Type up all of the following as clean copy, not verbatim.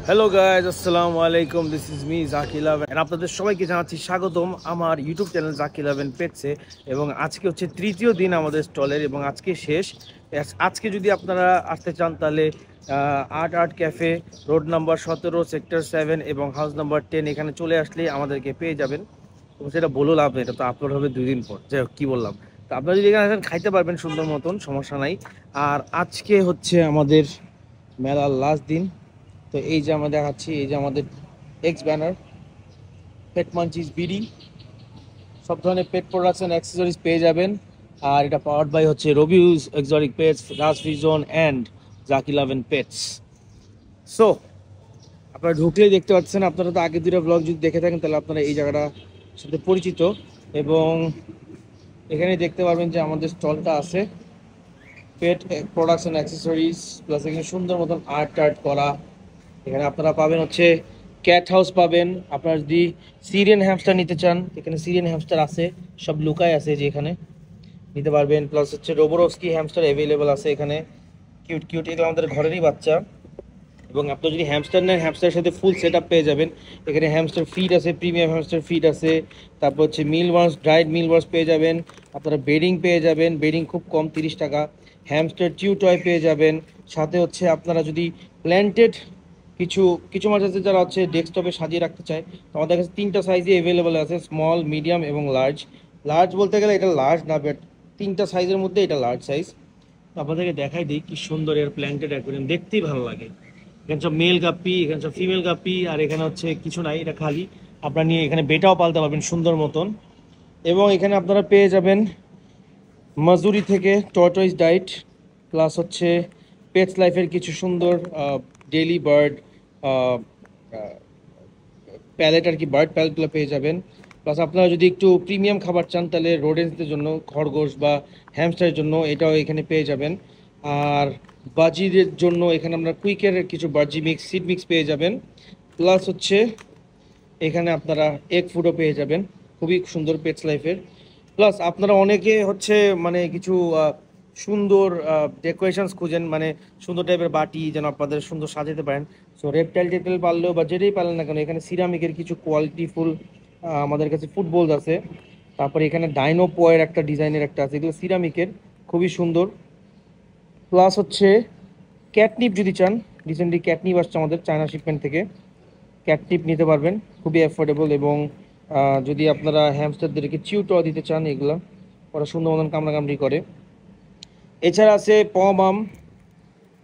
Hello guys, আসসালামু আলাইকুম। This is me জাকি11 and আপনাদের সবাইকে জানাচ্ছি স্বাগতম আমার ইউটিউব চ্যানেল জাকি11 পেটসে। এবং আজকে হচ্ছে তৃতীয় দিন আমাদের স্টলের এবং আজকে শেষ। আজকে যদি আপনারা আসতে চান তাহলে art art cafe, road number 17, sector 7 এবং হাউস নাম্বার 10 এখানে চলে আসলেই আমাদেরকে পেয়ে যাবেন। এবং সেটা বলো লাভ নেই, এটা তো আপলোড হবে 2 দিন পর। যাই হোক, কী বললাম, তো আপনারা যদি এখানে খাইতে পারবেন সুন্দর মতন, সমস্যা নাই। আর আজকে হচ্ছে আমাদের মেলার লাস্ট দিন। তো এই যে আমরা দেখাচ্ছি, এই যে আমাদের এক্স ব্যানার পেট মাঞ্চিস বিডি, সব ধরনের পেট প্রোডাকশন অ্যাক্সেসরিজ পেয়ে যাবেন। আর এটা পাওয়ার্ড বাই হচ্ছে রবিউজ এক্সোটিক পেটস, রাজ ফ্রিজন অ্যান্ড জাকি11 পেটস। সো আপনারা ঢুকলেই দেখতে পাচ্ছেন, আপনারা তো আগে দুটো ব্লগ যদি দেখে থাকেন তাহলে আপনারা এই জায়গাটার সাথে পরিচিত। এবং এখানে দেখতে পারবেন যে আমাদের স্টলটা আছে পেট প্রোডাকশন অ্যাক্সেসরিজ, প্লাস এখানে সুন্দর মতন আর্ট টার্ট করা। এখানে আপনারা পাবেন হচ্ছে ক্যাট হাউস পাবেন। আপনারা যদি সিরিয়ান হ্যামস্টার নিতে চান, এখানে সিরিয়ান হ্যামস্টার আছে, সব লুকায় আছে যে এখানে নিতে পারবেন। প্লাস হচ্ছে রোবোরস্কি হ্যামস্টার অ্যাভেলেবেল আছে এখানে, কিউট কিউট, এগুলো আমাদের ঘরেরই বাচ্চা। এবং আপনি যদি হ্যামস্টার নেন, হ্যামস্টারের সাথে ফুল সেট আপ পেয়ে যাবেন। এখানে হ্যামস্টার ফিড আছে, প্রিমিয়াম হ্যামস্টার ফিড আছে, তারপর হচ্ছে মিল ওয়ার্স, ড্রাইড মিল ওয়ার্স পেয়ে যাবেন। আপনারা বেডিং পেয়ে যাবেন, বেডিং খুব কম 30 টাকা। হ্যামস্টার চিউ টয় পেয়ে যাবেন। সাথে হচ্ছে আপনারা যদি প্ল্যান্টেড কিছু কিছু মাছ আছে যারা হচ্ছে ডেস্কটপে সাজিয়ে রাখতে চায়, তো আমাদের কাছে 3টা সাইজে অ্যাভেলেবেল আছে, স্মল, মিডিয়াম এবং লার্জ। লার্জ বলতে গেলে এটা লার্জ না, বাট 3টা সাইজের মধ্যে এটা লার্জ সাইজ। আপনাদেরকে দেখাই দিই কি সুন্দর এর প্ল্যান্টেড অ্যাকুয়ারিয়াম, দেখতেই ভালো লাগে। এখানে সব মেল গাপ্পি, এখানে সব ফিমেল গাপ্পি, আর এখানে হচ্ছে কিছু নাই, এটা খালি। আপনারা নিয়ে এখানে বেটাও পালতে পারবেন সুন্দর মতন। এবং এখানে আপনারা পেয়ে যাবেন মাজুরি থেকে টর্টয়েস ডাইট, প্লাস হচ্ছে পেটস লাইফের কিছু সুন্দর ডেইলি বার্ড প্যালেট আর কি, বার্ড প্যালেটগুলো পেয়ে যাবেন। প্লাস আপনারা যদি একটু প্রিমিয়াম খাবার চান তাহলে রোডেন্সদের জন্য খরগোশ বা হ্যামস্টারের জন্য এটাও এখানে পেয়ে যাবেন। আর বাজিদের জন্য এখানে আমরা কুইকের কিছু বাজি মিক্স, সিড মিক্স পেয়ে যাবেন। প্লাস হচ্ছে এখানে আপনারা এগ ফুডও পেয়ে যাবেন, খুবই সুন্দর পেটস লাইফের। প্লাস আপনারা অনেকে হচ্ছে মানে কিছু সুন্দর ডেকোরেশনস খুঁজেন, মানে সুন্দর টাইপের বাটি যেন আপনাদের সুন্দর সাজাতে পারেন। সো রেপটাইল টেপটাইল পারলেও বা যেটাই পারলেন না কেন, এখানে সিরামিকের কিছু কোয়ালিটিফুল আমাদের কাছে ফুটবল আছে। তারপরে এখানে ডাইনো পয়ের একটা ডিজাইনের একটা আছে, এগুলো সিরামিকের, খুবই সুন্দর। প্লাস হচ্ছে ক্যাটনিপ যদি চান, রিসেন্টলি ক্যাটনিপ আসছে আমাদের চায়না শিপমেন্ট থেকে, ক্যাটনিপ নিতে পারবেন, খুবই অ্যাফোর্ডেবল। এবং যদি আপনারা হ্যামস্টারদেরকে চিউটাও দিতে চান, এগুলো ওরা সুন্দর মতন কামড়াকামড়ি করে। এছাড়া আছে পমাম,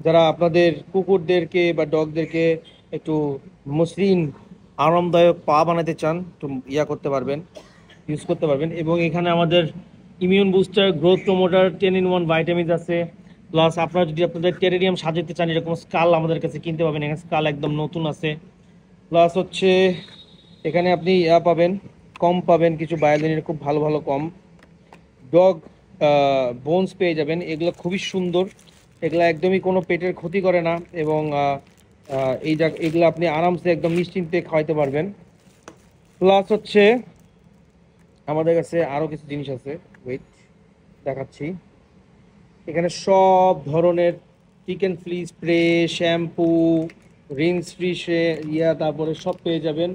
যারা আপনাদের কুকুরদেরকে বা ডগদেরকে একটু মসৃণ আরামদায়ক পা বানাতে চান, একটু করতে পারবেন, ইউজ করতে পারবেন। এবং এখানে আমাদের immune booster, growth promoter, 10 in 1 vitamins আছে। প্লাস আপনারা যদি আপনাদের টেরেরিয়াম সাজাতে চান, এরকম স্কাল আমাদের কাছে কিনতে পাবেন, এখানে স্কাল একদম নতুন আছে। প্লাস হচ্ছে এখানে আপনি পাবেন, কম পাবেন, কিছু বায়োলিনের খুব ভালো ভালো কম। ডগ বোনস পেয়ে যাবেন, এগুলো খুবই সুন্দর, এগুলো একদমই কোনো পেটের ক্ষতি করে না। এবং এগুলো আপনি আরামসে একদম নিশ্চিন্তে খাওয়াইতে পারবেন। প্লাস হচ্ছে আমাদের কাছে আরও কিছু জিনিস আছে, ওয়েট দেখাচ্ছি। এখানে সব ধরনের চিকেন flea spray, shampoo, rinse free তারপরে সব পেয়ে যাবেন।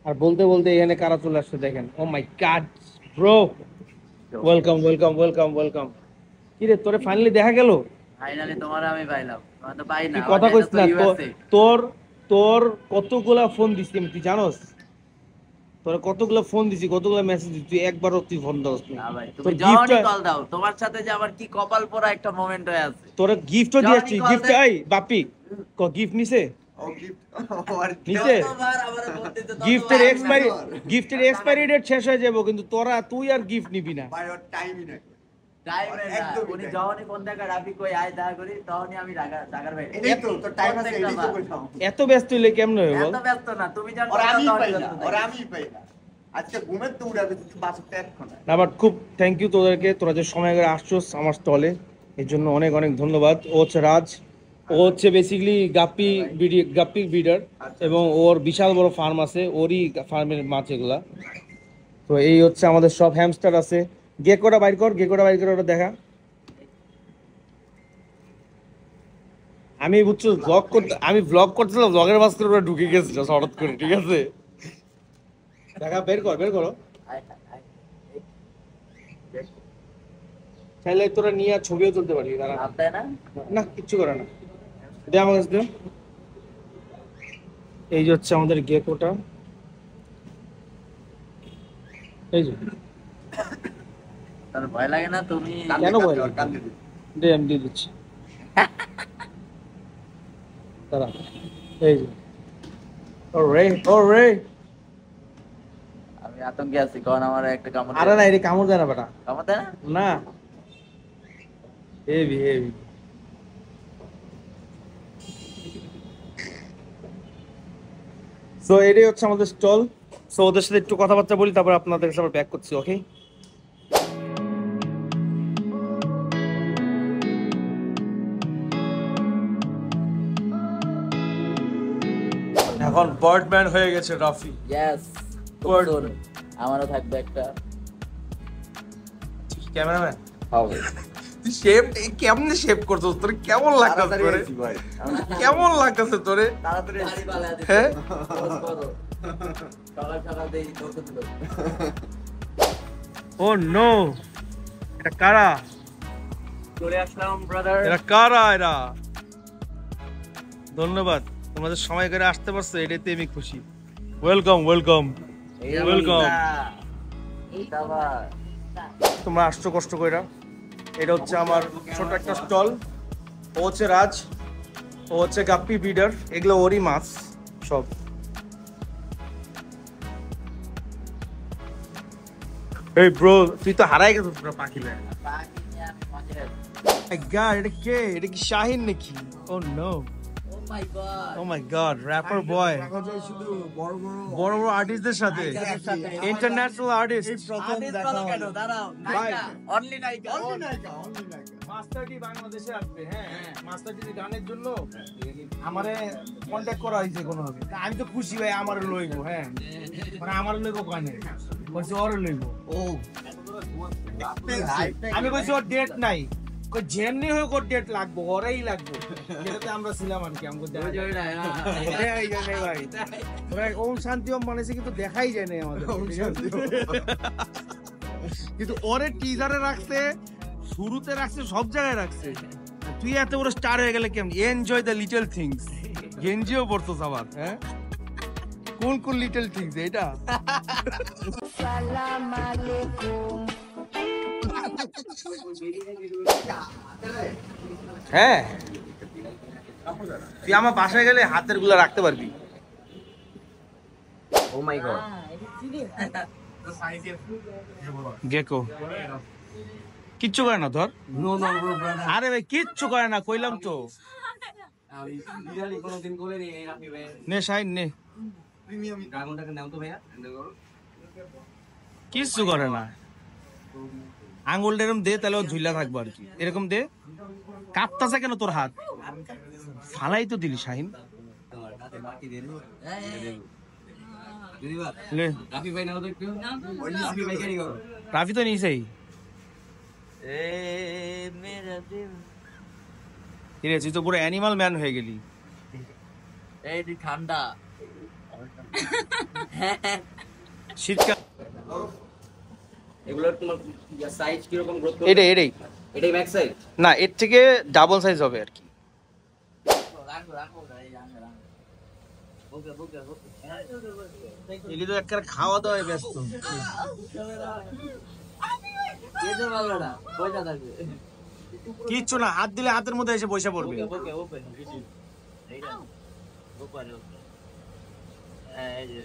আর বলতে বলতে এখানে কারা চলে আসছে দেখেন, oh my god bro, welcome welcome welcome welcome. কি রে, তোরে ফাইনালি দেখা গেল? ফাইনালি তোমারে আমি পাইলাম, তোমার তো পাই না, তুই আমার কথা এটা কইস তো না তো, ইউএসএ। তোর তোর কতগুলা ফোন দিছি আমি, তুই জানোস? তোর কতগুলা ফোন দিছি, কতগুলা মেসেজ দিছি, তুই একবারও তুই ফোন দাওস না। না ভাই, তুমি তোর যখনই গিফট, কল দাও, তোমার সাথে যে আমার কি কপাল পোড়া একটা মোমেন্ট হয়ে আছে। তোর গিফটও যখনই দিয়েছি, কল গিফট দেয় এই বাপি গিফট নিছে, ও গিফট আর নিছে। যতবার আমারে বলতে তো গিফটের ততবার এক্সপায়ারি, না। গিফটের এক্সপায়ারি ডেট শেষ হয়ে যাবো, কিন্তু তুই আর গিফট নিবি না। ভাই ওর টাইমই না। টাইমে না, একদমই উনি time যখনই ফোন দেখা রাফি কই আয় দেখা করি, তখনই আমি ঢাকার বাইরে। এটাই তো তোর টাইম আছে, প্রত্যেকটা এটাই তো বার। কইলাম। এত ব্যস্ত হইলে কেমন হবে বল? এত ব্যস্ত না, তুমি যখন ওর কল দাও আমিই তখনই পাই না, ব্যস্ত ওর থাকি। আমিই পাই না। আজকে ঘুমের তো উড়াবে, তুই বাসতে এখন না বাট খুব থ্যাংক ইউ তোদেরকে, তোরা যে সময় করে আসছোস আমার স্টলে, এর জন্য অনেক অনেক ধন্যবাদ। ও হচ্ছে রাজ, ও হচ্ছে বেসিক্যালি গাপ্পি ব্রিডার, এবং ওর বিশাল বড় ফার্ম আছে, ওরই ফার্মের মাছ এগুলা। তো এই হচ্ছে আমাদের সব হ্যামস্টার আছে। গেকোটা বাইর কর, গেকোটা বাইর করে ওটা দেখা। আমি বুঝছো ব্লগ করতেছিলাম, ব্লগের মাঝ করে ওরা ঢুকে গেছে হঠাৎ করে, ঠিক আছে? দেখা বের করো। আয়, আয়, এই, দেখ, চাইলে তোরা নিয়ে আর ছবিও তুলতে পারবি, দাঁড়া। হাত দেয় না? না, কিচ্ছু করে না। দে আমার কাছে দে। এই যে হচ্ছে আমাদের গেকোটা, এই যে। তোর ভয় লাগে না তুমি? কেন ভয় লাগে? দে, আমি দিয়ে দিচ্ছি। দাঁড়া, এই যে। ওরে আমি আতঙ্কে আছি, কারণ আমার একটা কামড় আরে না, এটা কামড় দেয় না বেটা। কামড় দেয় না? না, হেভি। সো এটাই হচ্ছে আমাদের স্টল। সো ওদের সাথে একটু কথাবার্তা বলি, তারপর আপনাদের কাছে আবার ব্যাক করছি, ওকে? এখন বার্ডম্যান হয়ে গেছে রাফি। Yes, Word. আমারও থাকবে একটা। ক্যামেরাম্যান, হবে তুই কেমনে শেপ করছিস? তোর কেমন লাগতেছে তোরে? ভাই কেমন লাগতেছে তোরে? তাড়াতাড়ি দাড়ি পালা দিতে। হ্যাঁ? পোজ করো। সকাল দেই করতে দিল। ও নো, এটা কারা? চলে আসলাম ব্রাদার। এরা ধন্যবাদ, তোমাদের সময় করে আসতে পারছো, এটাতে আমি খুশি। ওয়েলকাম। Welcome. এইটা আবার তোমরা আসছো কষ্ট কইরা। এটা হচ্ছে আমার ছোট একটা স্টল। ও হচ্ছে রাজ, ও হচ্ছে গাপ্পি বিডার, এগুলো ওরই মাছ সব। এই ব্রো, তুই তো হারাই গেছিস পুরো পাখি লে। বাকি নিয়ে আমি মজা। মাই গড, এটা কে? এটা কি শাহিন নাকি? ও no, O my god. O my god, wrapper বয়। শুধু বড় বড় আর্টিস্টদের সাথে, ইন্টারন্যাশনাল আর্টিস্ট। আর্টিস্ট বলো কেন? দাঁড়াও। ভাই। নায়িকা, অনলি নায়িকা। মাস্টার ডি বাংলাদেশে আসবে, হ্যাঁ মাস্টার ডি গানের জন্য আমারে কন্টাক্ট করা হয়েছে কোনোভাবে। তা আমি তো খুশি ভাই, আমারে লইবো, হ্যাঁ মানে আমারে লইবো কানে, বলছে ওরে লইবো। ও আমি কইছি ওর ডেট নাই, কই যেমনি হোক ওর ডেট লাগবো, ওরাই লাগবো। সেটাতে আমরা ছিলাম আর কি, আমাকে দেখা যায় না। দেখাই যায় না ভাই, ভাই ওম শান্তি ওম বানাইছে কিন্তু দেখাই যায় না আমাদের। কিন্তু ওরে টিজারে রাখছে, শুরুতে রাখছে, সব জায়গায় রাখছে। তুই এত বড় স্টার হয়ে গেলে কেমন? Enjoy the little things. গেঞ্জিও পড়তোস আবার, হ্যাঁ? কোন লিটল থিংস এটা? হ্যাঁ, তুই আমার বাসায় গেলে হাতের গুলা রাখতে পারবি। ও মাই গড গেকো কিচ্ছু করে না ধর। আরে ভাই কিচ্ছু করে না, কইলাম তো। কোনোদিন করে নি রাফি ভাই। নে শাইন নে, প্রিমিয়াম ড্রাগনটাকে নাও তো ভাইয়া। কিচ্ছু করে না। আঙ্গুলটা এরকম দে, তাহলে ও ঝুলা থাকবো আর কি। এরকম দে। কাঁপতাছে কেন তোর হাত? ফালাই তো দিলি শাহিন। লে, রাফি ভাই নাও তো একটু। রাফি ভাই কেন করো? রাফি তো নিছেই। এ মেরা দিল। ঠিক আছে, তুই তো পুরো অ্যানিমাল ম্যান হয়ে গেলি। এই দি ঠান্ডা। শীতকাল এগুলোর তোমার সাইজ কি রকম গ্রোথ করবে? এটাই এটাই ব্যাক সাইজ। না, এর থেকে ডাবল সাইজ হবে আর কি। রাখো এই জানে রাখো। ওকে এগুলো তো একটা খাওয়া দাওয়ায় ব্যস্ত। কে দে বাংলাটা কয়টা থাকবে? কিচ্ছু না, হাত দিলে হাতের মধ্যে এসে পয়সা পড়বে। ওকে এইটা ওপরে ওকে এই যে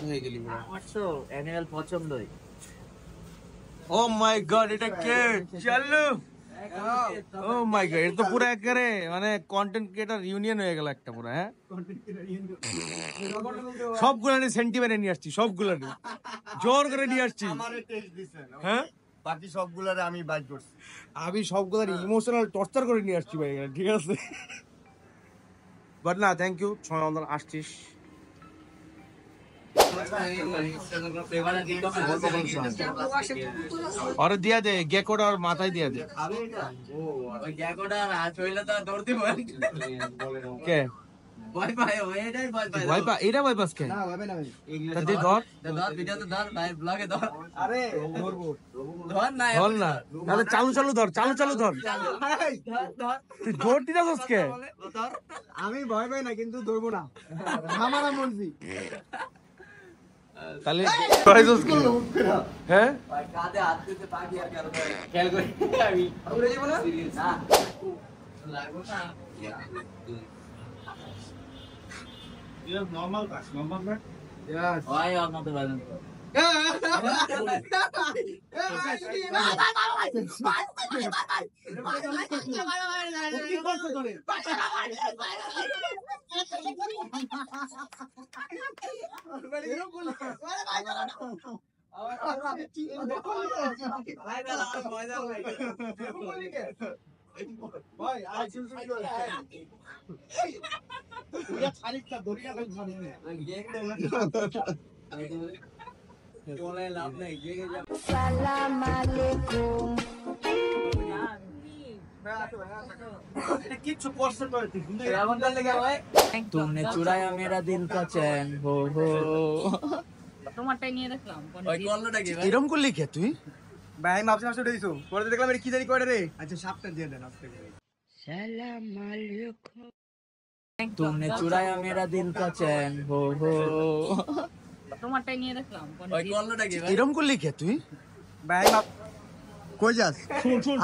হয়ে গেলি বড়। আটশো অ্যানুয়াল পছন্দই। ও মাই গড, এটা কে? চালু। ও মাই গড, এটা তো পুরো একেবারে মানে কন্টেন্ট ক্রিয়েটর ইউনিয়ন হয়ে গেল একটা পুরো, হ্যাঁ? সবগুলো সেন্টিমেন্টে নিয়ে আসছি, সবগুলো জোর করে নিয়ে আসছি, আমারে টেস্ট দিছেন হ্যাঁ? বাকি সবগুলারে আমি বাইট করছি আমি সবগুলো ইমোশনাল টর্চার করে নিয়ে আসছি ভাই এখানে, ঠিক আছে? বাট না, থ্যাংক ইউ, সময় মতন আসছিস। और दिया दे गेकोड़ा और माথায় দিয়া দে ওই জ্যাকোটা রাত হইলে তো দৌড় দিব কে ভয় পায় ওইটাই ভয় পায় ভয় পা এটা ভয় পাস কে না হবে না ভাই তা দে ধর ধর ভিডিও তো ধর ভাই ব্লগে ধর আরে ধরবো ধর না ধর না তাহলে চালু চালু ধর ধর ধর তুই ধর দিতাছস কে ধর আমি ভয় পাই না কিন্তু ধরবো না আমারা মর্জি তাহলে প্রাইজস কি হ্যাঁ ভাই কাঁধে হাত দিতে পাখি আর কারো খেয়াল করি আমি উড়ে যাব না না লাগবে না এটা নরমাল কাজ নরমাল না ভাই আর না তো পারেন ভাই আর কিছু ইয়া ছাড়িটা দরিয়া গেল ছাড়ি বলে লাভ নাই জেগে যাব সালাম আলাইকুম কিচ্ছু করছে তো তুই রাবণ কাল লেগে ভাই तुमने चुराया मेरा दिल का चैन हो তোমারটাই নিয়ে রাখলাম ওই কলটা কি ভাই এরকম করলি কে তুই ভাই মাপছে মাপছে উঠে দিছো পরে দেখলাম এটা কি জানি কয়টা রে আচ্ছা সাপটা দিয়ে দেন আজকে সালাম আলাইকুম तुमने चुराया मेरा दिल का चैन हो তোমারটাই নিয়ে রাখলাম ওই কলটা কি ভাই এরকম করলি কে তুই ভাই মাপ কই যাস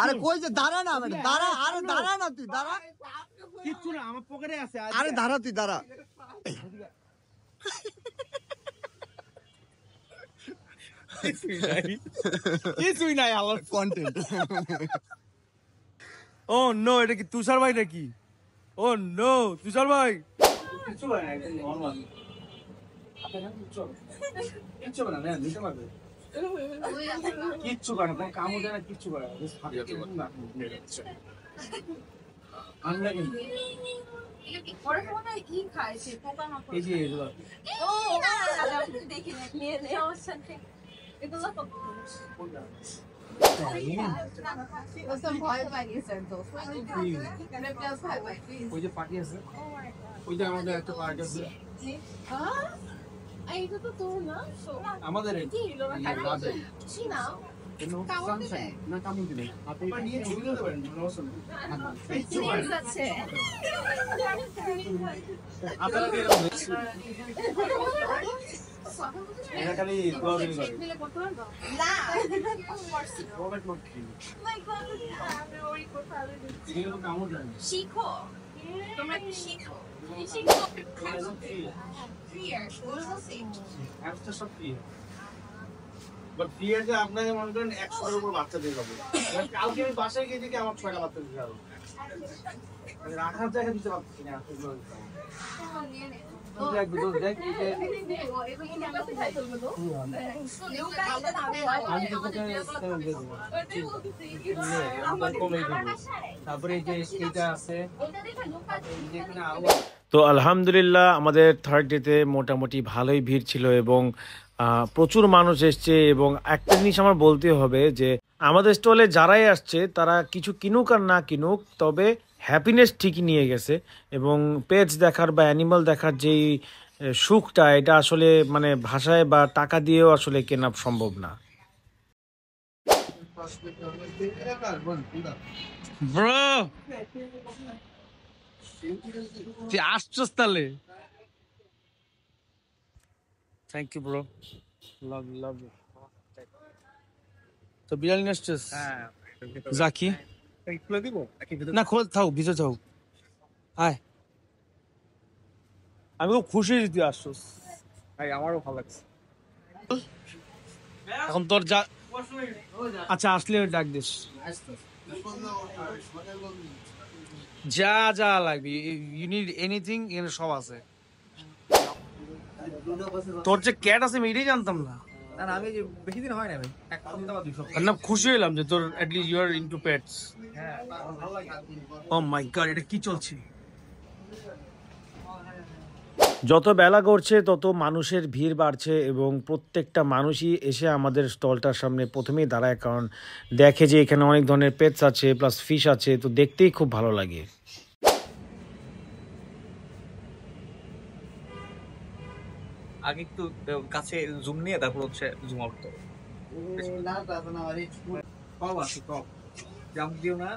আরে কই যা দাঁড়া না মানে দাঁড়া আরে দাঁড়া না তুই দাঁড়া কিচ্ছু না আমার পকেটে আছে আরে দাঁড়া তুই দাঁড়া কিছুই নাই আল্লাহর কন্টেন্ট ও নো এটা কি তুষার ভাই নাকি ও নো তুষার ভাই কিচ্ছু ভাই একদম নরমাল কিচ্ছু না না দিতে পারবে কিচ্ছু করে না কামও দেয় না কিচ্ছু করে না আমরা কিন্তু পরে মনে হয় কি খাইছে পোকামাকড় এই যে এগুলো ও দেখি না নিয়ে নে সমস্যা নেই এগুলো তো ওসব ভয় পাই স্যার তো প্লাস ভয় পাই ওই যে পার্টি আছে ওই যে আমাদের একটা পার্টি আছে এইটা তো তোর না আমাদের কি হলো বাজে কি না না কামড় দিবে আপনি নিয়ে ছবি তুলতে পারেন কোনো সমস্যা নেই আছে আপনারা দিয়ে এটা খালি ব্লগিং করে মিলে করতে পারবো না রবার্ট মর্টি মাই গড আমি ওই কথা এগুলো তো কামড় দেয় না শিখো তোমরা কি শিখো কি শিখো ফিয়ার একটা সব ফ্রি বাট ফিয়ার যে আপনাকে মনে করেন 100 এর উপর বাচ্চা দিয়ে যাবো কালকে আমি বাসায় গিয়ে দেখি আমার 6টা বাচ্চা দিয়ে যাবো আমি রাখার জায়গা দিতে পারছি না দেখ দুধ দেখ আমি তো তোকে কমে দেবো তারপরে এই যে এইটা আছে তো আলহামদুলিল্লাহ আমাদের থার্ড ডেতে মোটামুটি ভালোই ভিড় ছিল এবং প্রচুর মানুষ এসছে এবং একটা জিনিস আমার বলতে হবে যে আমাদের স্টলে যারাই আসছে তারা কিছু কিনুক আর না কিনুক তবে হ্যাপিনেস ঠিকই নিয়ে গেছে এবং পেটস দেখার বা অ্যানিমাল দেখার যেই সুখটা এটা আসলে মানে ভাষায় বা টাকা দিয়েও আসলে কেনা সম্ভব না ব্রো তুই আসছস তাহলে থ্যাংক ইউ ব্রো লাভ লাভ তো বিড়াল নিয়ে আসছিস জাকি খুলে দিব না খোল থাও ভিজে থাও আয় আমি খুব খুশি যে তুই আসছস ভাই আমারও ভালো লাগছে এখন তোর যা আচ্ছা আসলে ডাক দিস যা যা লাগবে ইউ নিড এনিথিং এখানে সব আছে তোর যে ক্যাট আছে আমি এটাই জানতাম না না আমি বেশি দিন হয় না ভাই এক সপ্তাহ বা 2 সপ্তাহ আর না খুশি হলাম যে তোর at least you are into pets হ্যাঁ ভালো লাগে ও মাই গড এটা কি চলছে যত বেলা গড়ছে তত মানুষের ভিড় বাড়ছে এবং প্রত্যেকটা মানুষই এসে আমাদের স্টলটার সামনে প্রথমেই দাঁড়ায়, কারণ দেখে যে এখানে অনেক ধরনের পেটস আছে প্লাস ফিশ আছে, তো দেখতেই খুব ভালো লাগে। আগে একটু কাছে জুম নিয়ে তারপর হচ্ছে জুম আউট করো। কম আছে কম, জাম্প দিও না।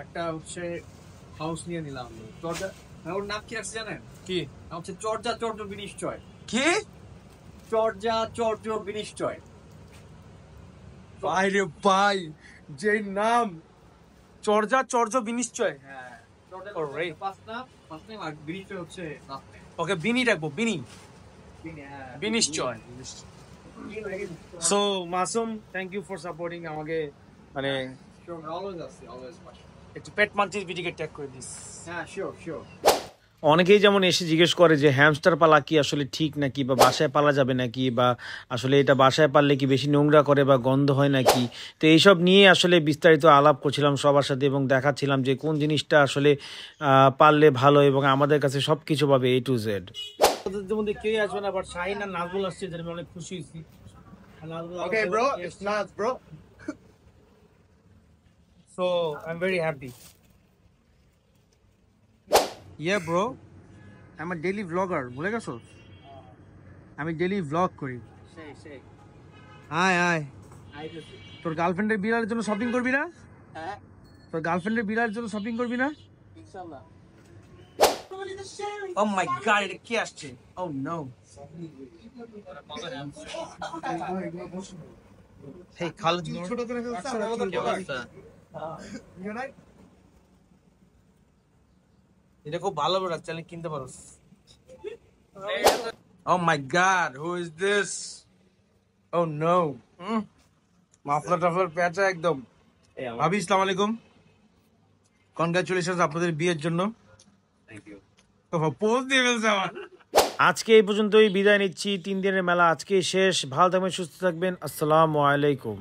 একটা হচ্ছে হাউস নিয়ে নিলাম চর্যা। ওর নাম কি আছে জানেন? কি হচ্ছে চর্যা চর্য বিনিশ্চয়। কি চর্যা চর্য বিনিশ্চয়? ভাই রে ভাই, যে নাম চর্যা চর্য বিনিশ্চয়। হ্যাঁ চর্যা পাঁচ নাম আর বিনিশ্চয় হচ্ছে লাস্ট নাম। ওকে বিনি রাখবো, বিনি বিনিশ্চয়। So Masum, thank you for supporting আমাকে, মানে অলওয়েজ আছে অলওয়েজ। একটু পেট মাঞ্চিস ভিডিওকে ট্যাগ করে দিস। হ্যাঁ শিওর শিওর। অনেকেই যেমন এসে জিজ্ঞেস করে যে হ্যামস্টার পালা কি আসলে ঠিক নাকি, বা বাসায় পালা যাবে নাকি, বা আসলে এটা বাসায় পাললে কি বেশি নোংরা করে বা গন্ধ হয় নাকি। তো এইসব নিয়ে আসলে বিস্তারিত আলাপ করছিলাম সবার সাথে এবং দেখাচ্ছিলাম যে কোন জিনিসটা আসলে পারলে ভালো, এবং আমাদের কাছে সব কিছু পাবে A to Z। ওদের মধ্যে কেউ আসবে না, বাট শাহিন আর নাজমুল আসছে, যেটা আমি অনেক খুশি হয়েছি। Okay, bro. It's not, bro. So I'm very happy. Yeah, bro. I'm a daily vlogger. ভুলে গেছো? আমি ডেইলি ভ্লগ করি। আয় তোর গার্লফ্রেন্ডের বিড়ালের জন্য শপিং করবি না? হ্যাঁ তোর গার্লফ্রেন্ডের বিড়ালের জন্য শপিং করবি না? ইনশাআল্লাহ। Oh my god, এটা কি আসছে? Oh no. Hey, Khalid Noor. ছোট করে ফেলছে, আমরা আমাদের এটা খুব ভালো প্রোডাক্ট, চাইলে কিনতে পারো। Oh my god, who is this? Oh no. Muffler টাফলার প্যাচা একদম। ভাবি আসসালামু আলাইকুম, কনগ্রাচুলেশনস আপনাদের বিয়ের জন্য। Thank you. তো পোস্ট দিয়ে ফেলছে আমার। আজকে এই পর্যন্তই বিদায় নিচ্ছি। 3 দিনের মেলা আজকে শেষ। ভালো থাকবেন, সুস্থ থাকবেন। আসসালামু আলাইকুম।